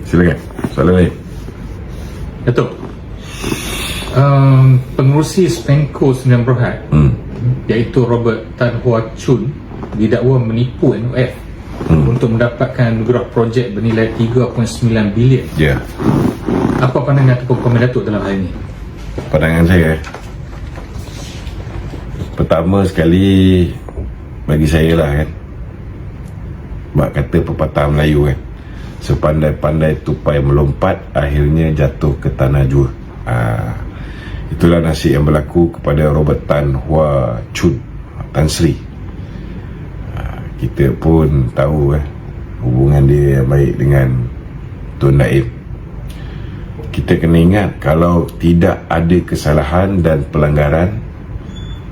Silakan. Soalan lain. Datuk, pengerusi Spenco Sdn Bhd iaitu Robert Tan Hwa Chun didakwa menipu MOF untuk mendapatkan anugerah projek bernilai 3.9 bilion. Ya. Apa pandangan ataupun komen Datuk dalam hal ini? Pandangan saya, pertama sekali bagi saya lah kan, bak kata pepatah Melayu kan, sepandai-pandai tupai melompat akhirnya jatuh ke tanah jua. Itulah nasib yang berlaku kepada Robert Tan Hwa Chun, Tan Sri. Kita pun tahu hubungan dia yang baik dengan Tun Naim. Kita kena ingat, kalau tidak ada kesalahan dan pelanggaran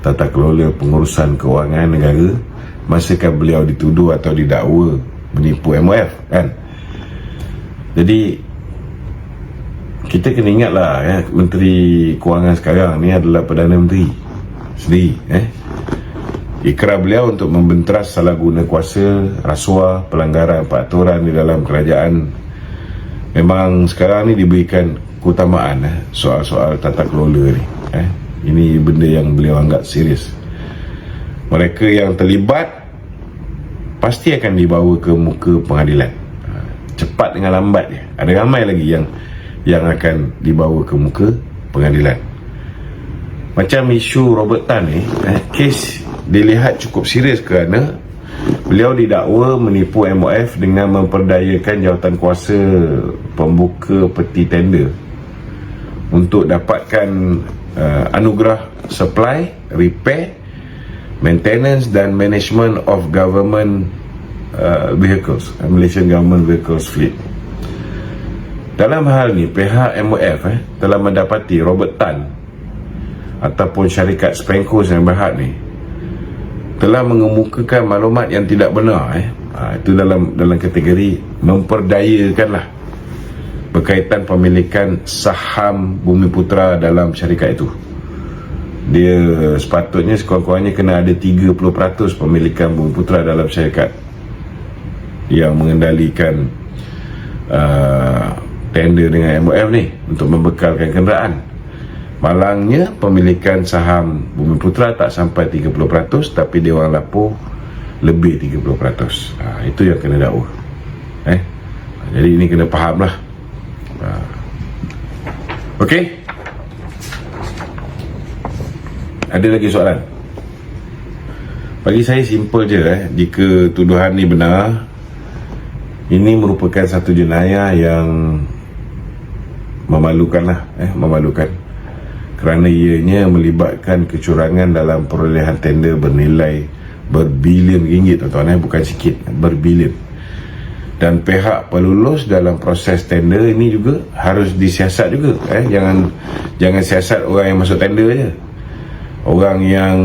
tata kelola pengurusan kewangan negara, masakan beliau dituduh atau didakwa menipu MOF kan. Jadi kita kena ingatlah Menteri Kewangan sekarang ni adalah Perdana Menteri sendiri. Ikrar beliau untuk membenteras salah guna kuasa, rasuah, pelanggaran peraturan di dalam kerajaan. Memang sekarang ni diberikan keutamaan soal-soal tata kelola ni. Ini benda yang beliau anggap serius. Mereka yang terlibat pasti akan dibawa ke muka pengadilan, cepat dengan lambat dia. Ada ramai lagi yang akan dibawa ke muka pengadilan. Macam isu Robert Tan ni, kes dilihat cukup serius kerana beliau didakwa menipu MOF dengan memperdayakan jawatan kuasa pembuka peti tender untuk dapatkan anugerah supply, repair, maintenance dan management of government vehicles, Malaysian Government Vehicles Fleet. Dalam hal ni, pihak MOF telah mendapati Robert Tan ataupun syarikat Spenco Sdn Bhd ni telah mengemukakan maklumat yang tidak benar. Itu dalam kategori memperdayakan lah, berkaitan pemilikan saham Bumiputera dalam syarikat itu. Dia sepatutnya sekurang-kurangnya kena ada 30% pemilikan Bumiputera dalam syarikat yang mengendalikan tender dengan MOF ni untuk membekalkan kenderaan. Malangnya pemilikan saham Bumiputera tak sampai 30%, tapi dia orang lapor lebih 30%. Itu yang kena dakwa. Jadi ini kena faham lah. Okey. Ada lagi soalan? Bagi saya simple je. Jika tuduhan ni benar, ini merupakan satu jenayah yang memalukan lah. Memalukan kerana ianya melibatkan kecurangan dalam perolehan tender bernilai berbilion ringgit, tuan-tuan, bukan sikit, berbilion. Dan pihak pelulus dalam proses tender ini juga harus disiasat juga. Jangan siasat orang yang masuk tender je. Orang yang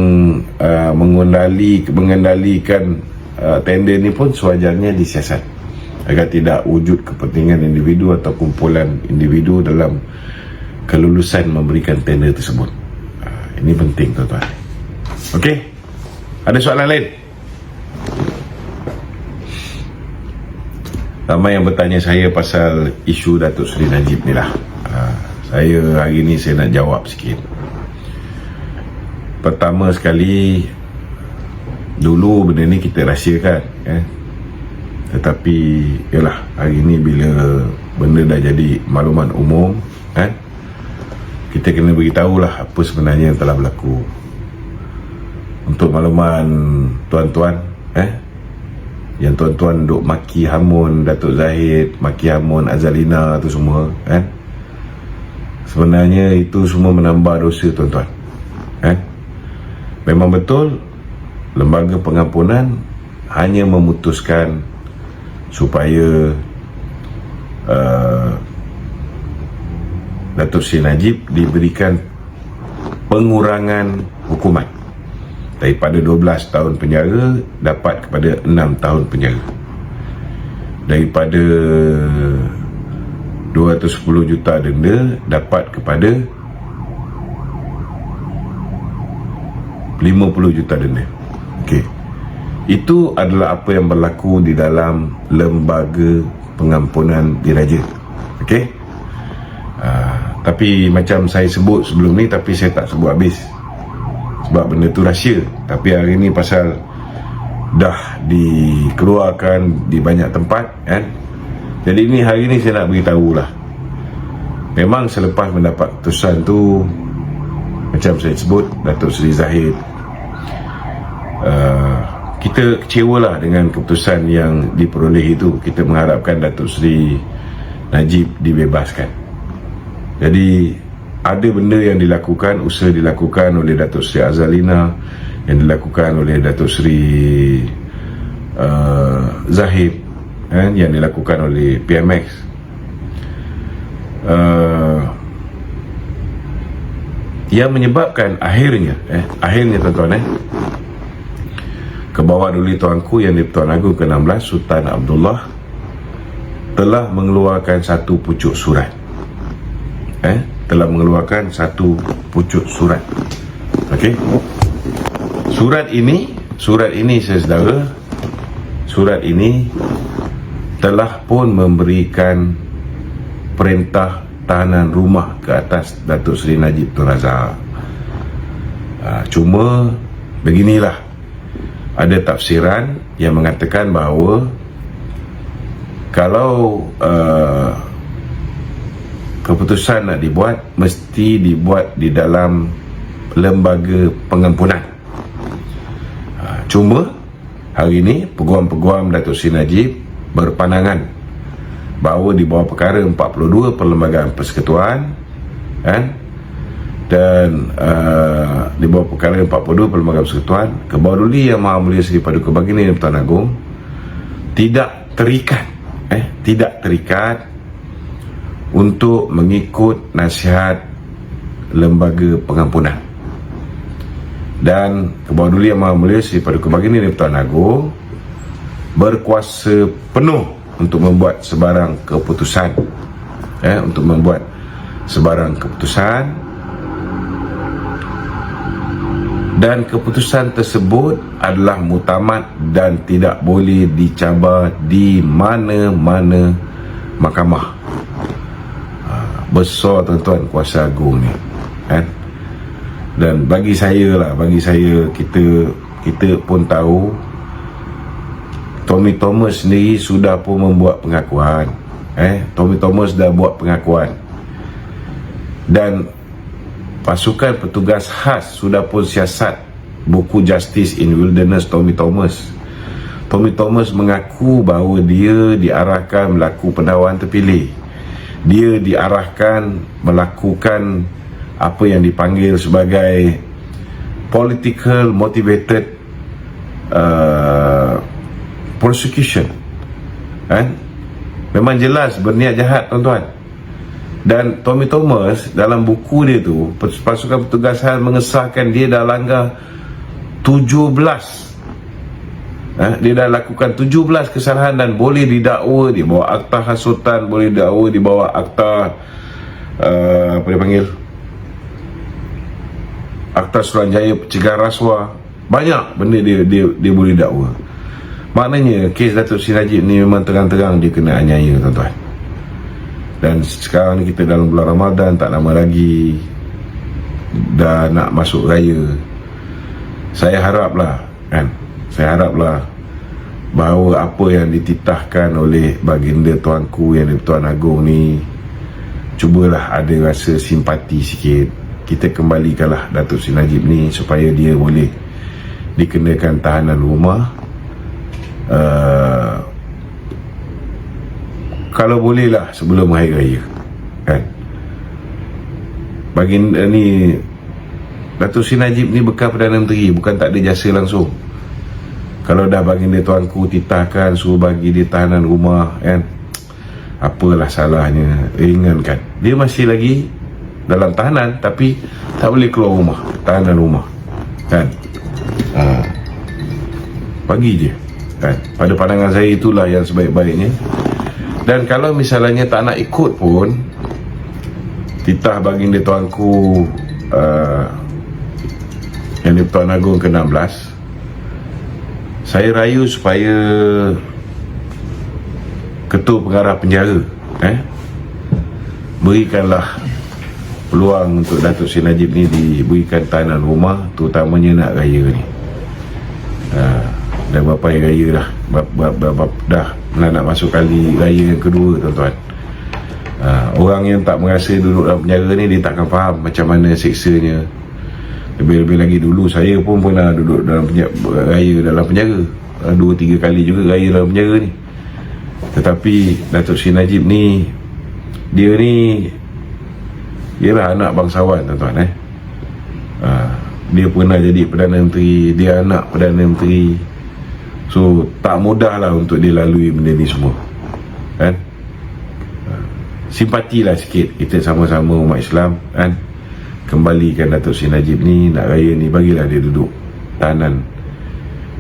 mengendalikan tender ni pun sewajarnya disiasat agar tidak wujud kepentingan individu atau kumpulan individu dalam kelulusan memberikan tender tersebut. Ini penting, tuan-tuan. Okey, ada soalan lain? Ramai yang bertanya saya pasal isu Datuk Seri Najib ni lah. Saya hari ni saya nak jawab sikit. Pertama sekali, dulu benda ni kita rahsiakan, tetapi yalah, hari ni bila benda dah jadi maklumat umum, kita kena beritahulah apa sebenarnya yang telah berlaku. Untuk makluman tuan-tuan, yang tuan-tuan duk maki hamun Datuk Zahid, maki hamun Azalina tu semua, sebenarnya itu semua menambah dosa, tuan-tuan. Memang betul lembaga pengampunan hanya memutuskan supaya Datuk Seri Najib diberikan pengurangan hukuman daripada 12 tahun penjara dapat kepada 6 tahun penjara, daripada 210 juta denda dapat kepada 50 juta denda. Okey, itu adalah apa yang berlaku di dalam lembaga pengampunan diraja. Okey. Tapi macam saya sebut sebelum ni, tapi saya tak sebut habis sebab benda tu rahsia. Tapi hari ni pasal dah dikeluarkan di banyak tempat kan. Jadi ini hari ni saya nak beritahu lah. Memang selepas mendapat keputusan tu, macam saya sebut, Datuk Seri Zahid, kita kecewa lah dengan keputusan yang diperoleh itu. Kita mengharapkan Datuk Seri Najib dibebaskan. Jadi ada benda yang dilakukan, usaha dilakukan oleh Datuk Seri Azalina, yang dilakukan oleh Datuk Seri Zahid, yang dilakukan oleh PMX. Yang menyebabkan akhirnya tuan-tuan, ke bawah duli tuanku yang di-Pertuan Agong ke-16 Sultan Abdullah telah mengeluarkan satu pucuk surat. Telah mengeluarkan satu pucuk surat. Okey. Surat ini saudara, surat ini telah pun memberikan perintah tahanan rumah ke atas Datuk Seri Najib Tun Razak. Cuma beginilah, ada tafsiran yang mengatakan bahawa kalau keputusan nak dibuat, mesti dibuat di dalam lembaga pengampunan. Cuma hari ini peguam-peguam Datuk Seri Najib berpandangan bahawa di bawah perkara 42 Perlembagaan Persekutuan dan di bawah perkara 42 Perlembagaan Persekutuan, Kebawah-Duli Yang Maha Mulia Seri Paduka Baginda di-Pertuan Agong tidak terikat untuk mengikut nasihat lembaga pengampunan. Dan Kebawah-Duli Yang Maha Mulia Seri Paduka Baginda di-Pertuan Agong berkuasa penuh untuk membuat sebarang keputusan, dan keputusan tersebut adalah muktamad dan tidak boleh dicabar di mana-mana mahkamah. Besar tuan-tuan kuasa agung ni, dan bagi saya kita pun tahu Tommy Thomas sendiri sudah pun membuat pengakuan. Tommy Thomas dah buat pengakuan, dan pasukan petugas khas sudah pun siasat buku Justice in Wilderness Tommy Thomas. Tommy Thomas mengaku bahawa dia diarahkan melakukan pendakwaan terpilih. Dia diarahkan melakukan apa yang dipanggil sebagai political motivated prosecution. Memang jelas berniat jahat tuan-tuan. Dan Tommy Thomas dalam buku dia tu, pasukan petugas khas mengesahkan dia dah langgar 17, dia dah lakukan 17 kesalahan dan boleh didakwa di bawah akta hasutan, boleh didakwa di bawah akta apa dia panggil, akta Suruhanjaya pencegahan rasuah. Banyak benda dia boleh dakwa. Maknanya kes Datuk Seri Najib ni memang terang-terang dia kena aniaya tuan-tuan. Dan sekarang ni kita dalam bulan Ramadan, tak lama lagi dah nak masuk raya. Saya haraplah bahawa apa yang dititahkan oleh baginda tuanku yang di-Pertuan Agong ni, cubalah ada rasa simpati sikit. Kita kembalikanlah Datuk Seri Najib ni supaya dia boleh dikenakan tahanan rumah. Kalau bolehlah sebelum hari raya, baginda ni, Datuk Seri Najib ni bekas Perdana Menteri, bukan tak ada jasa langsung. Kalau dah baginda tuanku titahkan suruh bagi dia tahanan rumah, apalah salahnya? Ringankan. Dia masih lagi dalam tahanan tapi tak boleh keluar rumah, tahanan rumah, bagi je. Pada pandangan saya itulah yang sebaik-baiknya. Dan kalau misalnya tak nak ikut pun, titah baginda tuanku yang di-Pertuan Agong ke-16, saya rayu supaya Ketua Pengarah Penjara berikanlah peluang untuk Datuk Seri Najib ni diberikan tanah rumah, terutamanya nak raya ni. Dah berapa hari raya dah, dah nak masuk kali raya yang kedua, tuan-tuan. Orang yang tak merasa duduk dalam penjara ni, dia takkan faham macam mana seksanya. Lebih-lebih lagi dulu saya pun pernah duduk dalam raya dalam penjara, 2-3 kali juga raya dalam penjara ni. Tetapi Datuk Seri Najib ni, dia ni ialah anak bangsawan, tuan-tuan. Dia pernah jadi Perdana Menteri, dia anak Perdana Menteri. So tak mudah lah untuk dia lalui benda ni semua, kan? Simpatilah sikit kita sama-sama umat Islam, kan? Kembalikan Datuk Seri Najib ni, nak raya ni, bagilah dia duduk tahanan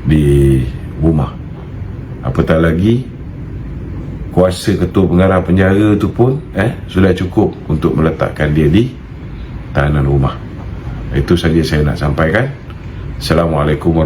di rumah. Apatah lagi kuasa ketua pengarah penjara tu pun sudah cukup untuk meletakkan dia di tahanan rumah. Itu saja saya nak sampaikan. Assalamualaikum warahmatullahi wabarakatuh.